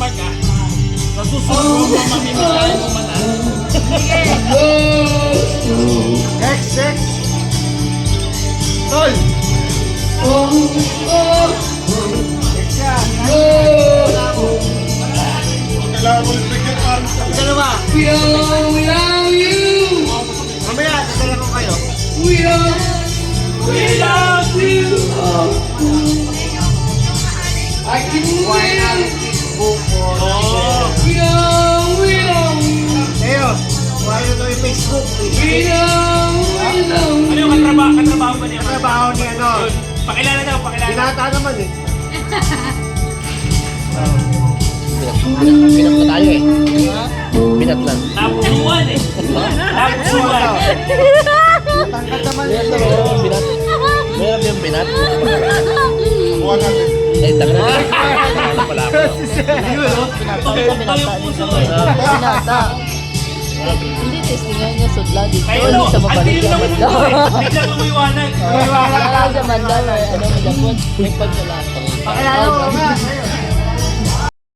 Mark ah. Sa susunod mo mamimisahin mo man ah. Next. Tol. Kailangan mo yung bigyan parang Dalawa. We love you. Mamaya, dadala ko kayo. We love you. I can win. Facebook ko. Oo. We love you. Ayun. Kuha nyo ito yung Facebook. We love Ano you. yung katrabaho ba niya? Trabaho ni ano. Yun. Pakilala daw, pakilala. Binata naman eh. Pinat pa tayo eh. Pinat lang. Napusuan eh. Napusuan. Tangkad naman eh. Pinat. Meron ba yung pinat? buwan natin. Eh, taka na. Ano pala ako? Pinata puso eh. Pinata. Hindi, testingan niya sudla dito. Kayo Hindi no, sa ang mabalik dilim na naman banda. ito eh. Biglang lumiwanag. Wala sa banda, ano mo dapon. May pagkala. Pakilala ko nga.